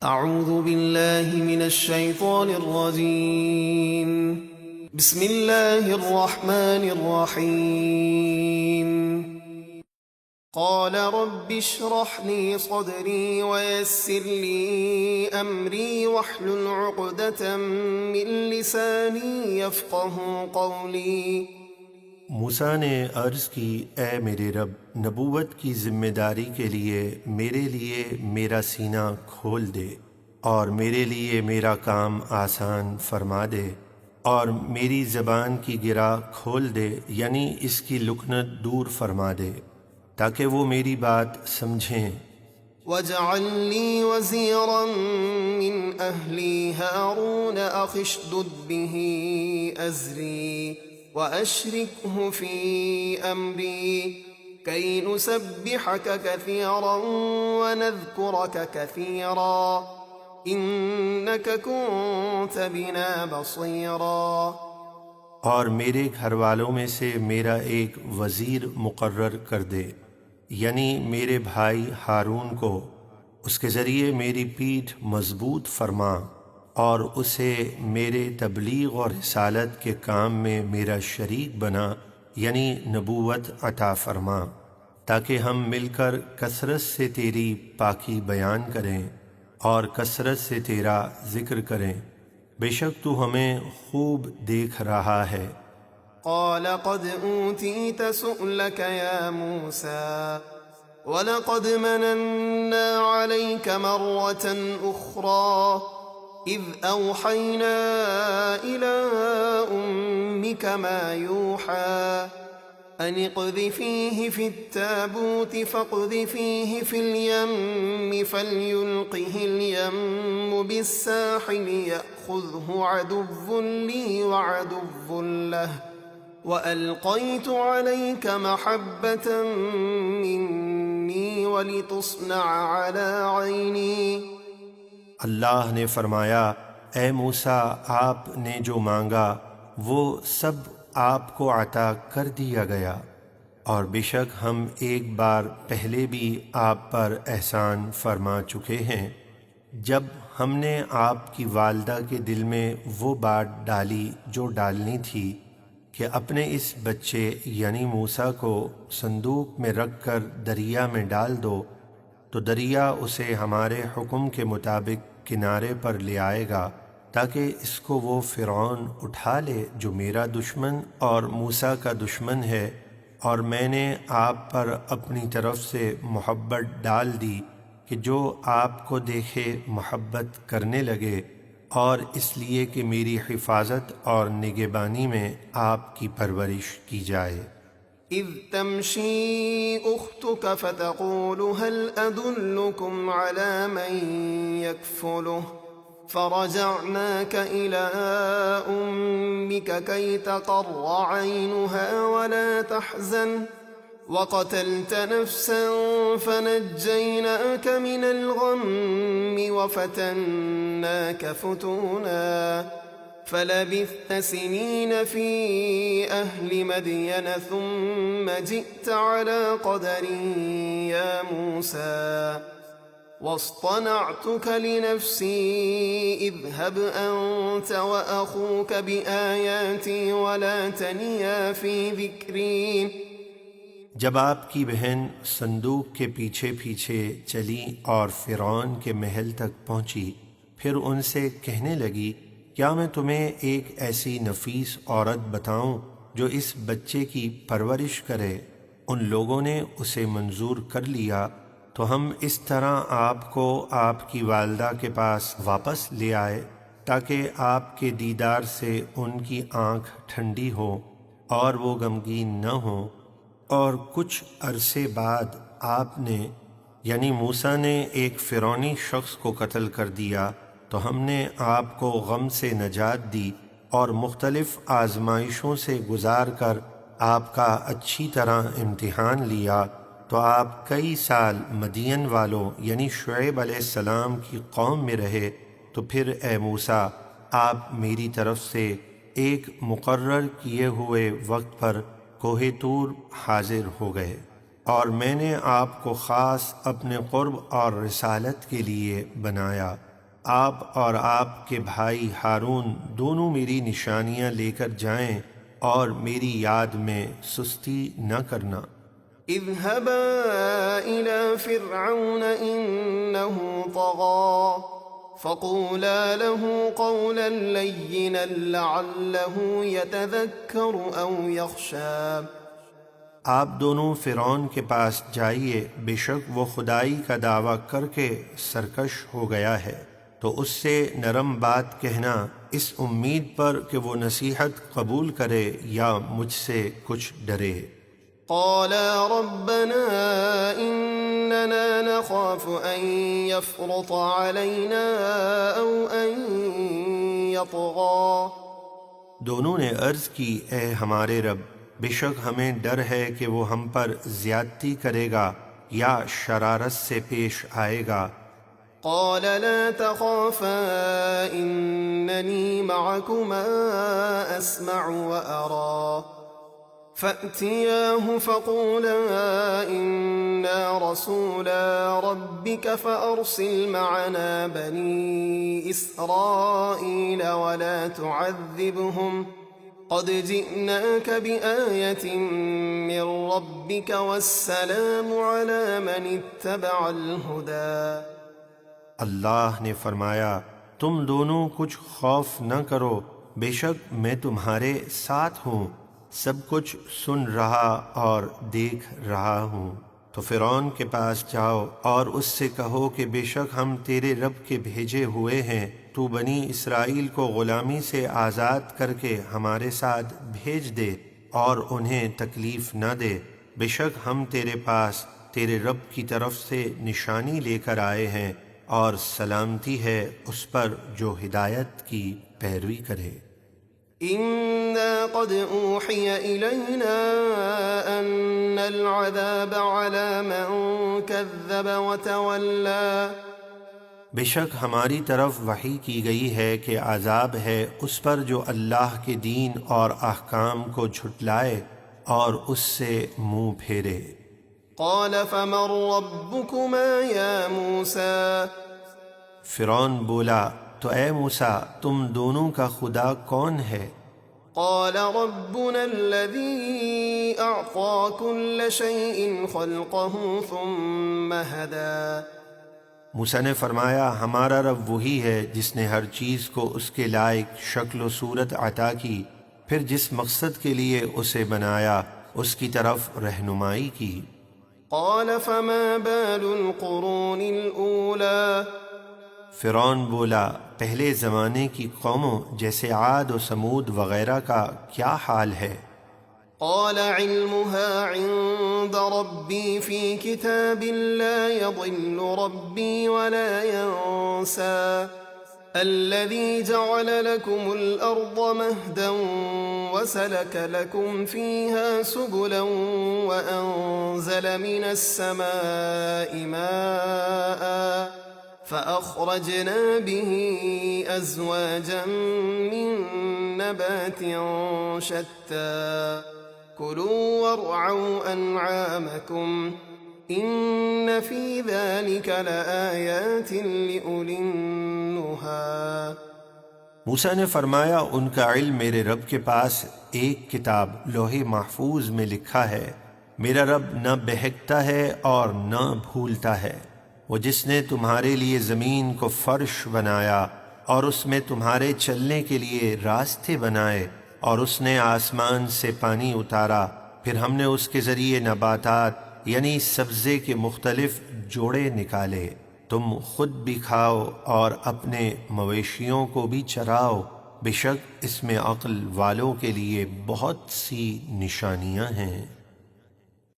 اعوذ باللہ من الشیطان الرجیم بسم اللہ الرحمن الرحیم قال رب اشرح لي صدري ويسر لي أمري واحلل عقدة من لساني يفقه قولي۔ موسیٰ نے عرض کی، اے میرے رب، نبوت کی ذمہ داری کے لیے میرا سینہ کھول دے اور میرے لیے میرا کام آسان فرما دے، اور میری زبان کی گرہ کھول دے، یعنی اس کی لکنت دور فرما دے تاکہ وہ میری بات سمجھیں۔ واجعل لي وزيرا من أهلي هارون أخي اشدد به أزري وأشركه في أمري كي نسبحك كثيرا ونذكرك كثيرا إنك كنت بنا بصيرا۔ اور میرے گھر والوں میں سے میرا ایک وزیر مقرر کر دے، یعنی میرے بھائی ہارون کو، اس کے ذریعے میری پیٹھ مضبوط فرما اور اسے میرے تبلیغ اور رسالت کے کام میں میرا شریک بنا، یعنی نبوت عطا فرما، تاکہ ہم مل کر کثرت سے تیری پاکی بیان کریں اور کثرت سے تیرا ذکر کریں، بے شک تو ہمیں خوب دیکھ رہا ہے۔ قال قد أوتيت سؤلك يا موسى ولقد مننا عليك مرة أخرى إذ أوحينا إلى أمك ما يوحى أن اقذفيه في التابوت فاقذفيه في اليم فليلقه اليم بالساحل يأخذه عدو لي وعدو له وألقيت عليك محبة مني ولتصنع على عيني۔ اللہ نے فرمایا، اے موسیٰ، آپ نے جو مانگا وہ سب آپ کو عطا کر دیا گیا، اور بے شک ہم ایک بار پہلے بھی آپ پر احسان فرما چکے ہیں، جب ہم نے آپ کی والدہ کے دل میں وہ بات ڈالی جو ڈالنی تھی کہ اپنے اس بچے یعنی موسیٰ کو صندوق میں رکھ کر دریا میں ڈال دو، تو دریا اسے ہمارے حکم کے مطابق کنارے پر لے آئے گا تاکہ اس کو وہ فرعون اٹھا لے جو میرا دشمن اور موسیٰ کا دشمن ہے، اور میں نے آپ پر اپنی طرف سے محبت ڈال دی کہ جو آپ کو دیکھے محبت کرنے لگے، اور اس لیے کہ میری حفاظت اور نگہبانی میں آپ کی پرورش کی جائے۔ إذ تمشي أختك فتقول هل أدلكم على من يكفله فرجعناك إلى أمك كي تقر عينها ولا تحزن وقتلت نفسا فنجيناك من الغم وفتناك فتونا فلبثت سنين في أهل مدين ثم جئت على قدر يا موسى واصطنعتك لنفسي اذهب أنت وأخوك بآياتي ولا تنيا في ذكري۔ جب آپ کی بہن صندوق کے پیچھے پیچھے چلی اور فرعون کے محل تک پہنچی، پھر ان سے کہنے لگی، کیا میں تمہیں ایک ایسی نفیس عورت بتاؤں جو اس بچے کی پرورش کرے؟ ان لوگوں نے اسے منظور کر لیا، تو ہم اس طرح آپ کو آپ کی والدہ کے پاس واپس لے آئے تاکہ آپ کے دیدار سے ان کی آنکھ ٹھنڈی ہو اور وہ غمگین نہ ہوں۔ اور کچھ عرصے بعد آپ نے یعنی موسیٰ نے ایک فرعونی شخص کو قتل کر دیا، تو ہم نے آپ کو غم سے نجات دی اور مختلف آزمائشوں سے گزار کر آپ کا اچھی طرح امتحان لیا، تو آپ کئی سال مدین والوں یعنی شعیب علیہ السلام کی قوم میں رہے۔ تو پھر اے موسیٰ، آپ میری طرف سے ایک مقرر کیے ہوئے وقت پر کوہ طور حاضر ہو گئے۔ اور میں نے آپ کو خاص اپنے قرب اور رسالت کے لیے بنایا۔ آپ اور آپ کے بھائی ہارون دونوں میری نشانیاں لے کر جائیں اور میری یاد میں سستی نہ کرنا۔ اذهبا إلى فرعون إنه طغى فقولا له قولا لينا لعله يتذكر أو يخشى۔ آپ دونوں فرعون کے پاس جائیے، بے شک وہ خدائی کا دعویٰ کر کے سرکش ہو گیا ہے، تو اس سے نرم بات کہنا اس امید پر کہ وہ نصیحت قبول کرے یا مجھ سے کچھ ڈرے۔ قالا ربنا إننا نخاف أن يفرط علينا أو أن يطغى۔ دونوں نے عرض کی، اے ہمارے رب، بے شک ہمیں ڈر ہے کہ وہ ہم پر زیادتی کرے گا یا شرارت سے پیش آئے گا۔ قال لا تخافا إنني معكما أسمع وأرى۔ فأتياه فقولا إنا رسولا ربك فأرسل معنا بني إسرائيل ولا تعذبهم قد جئناك بآية من ربك والسلام على من اتبع الهدى۔ اللہ نے فرمایا، تم دونوں کچھ خوف نہ کرو، بے شک میں تمہارے ساتھ ہوں، سب کچھ سن رہا اور دیکھ رہا ہوں۔ تو فرعون کے پاس جاؤ اور اس سے کہو کہ بے شک ہم تیرے رب کے بھیجے ہوئے ہیں، تو بنی اسرائیل کو غلامی سے آزاد کر کے ہمارے ساتھ بھیج دے اور انہیں تکلیف نہ دے، بے شک ہم تیرے پاس تیرے رب کی طرف سے نشانی لے کر آئے ہیں، اور سلامتی ہے اس پر جو ہدایت کی پیروی کرے۔ إنا قد أوحي إلينا أن العذاب على من كذب وتولى۔ بے شک ہماری طرف وحی کی گئی ہے کہ عذاب ہے اس پر جو اللہ کے دین اور احکام کو جھٹلائے اور اس سے منہ پھیرے۔ قال فمن ربكما يا موسى؟ فرعون بولا، تو اے موسیٰ تم دونوں کا خدا کون ہے؟ قال ربنا الذي أعطى كل شيء خلقه ثم هدى۔ موسیٰ نے فرمایا، ہمارا رب وہی ہے جس نے ہر چیز کو اس کے لائق شکل و صورت عطا کی، پھر جس مقصد کے لیے اسے بنایا اس کی طرف رہنمائی کی۔ قال فما بال القرون الأولى؟ فرعون بولا، پہلے زمانے کی قوموں جیسے عاد و سمود وغیرہ کا کیا حال ہے؟ قال علمها عند ربي في كتاب لا يضل ربي ولا ينسى الذي جعل لكم الأرض مهدا وسلك لكم فيها سبلا وأنزل من السماء ماء فأخرجنا به أزواجا من نبات شتى كلوا وارعوا أنعامكم إن في ذلك لآيات لأولي النهى۔ موسیٰ نے فرمایا، ان کا علم میرے رب کے پاس ایک کتاب لوح محفوظ میں لکھا ہے، میرا رب نہ بہکتا ہے اور نہ بھولتا ہے، وہ جس نے تمہارے لیے زمین کو فرش بنایا اور اس میں تمہارے چلنے کے لیے راستے بنائے، اور اس نے آسمان سے پانی اتارا، پھر ہم نے اس کے ذریعے نباتات یعنی سبزے کے مختلف جوڑے نکالے، تم خود بھی کھاؤ اور اپنے مویشیوں کو بھی چراؤ، بے شک اس میں عقل والوں کے لیے بہت سی نشانیاں ہیں۔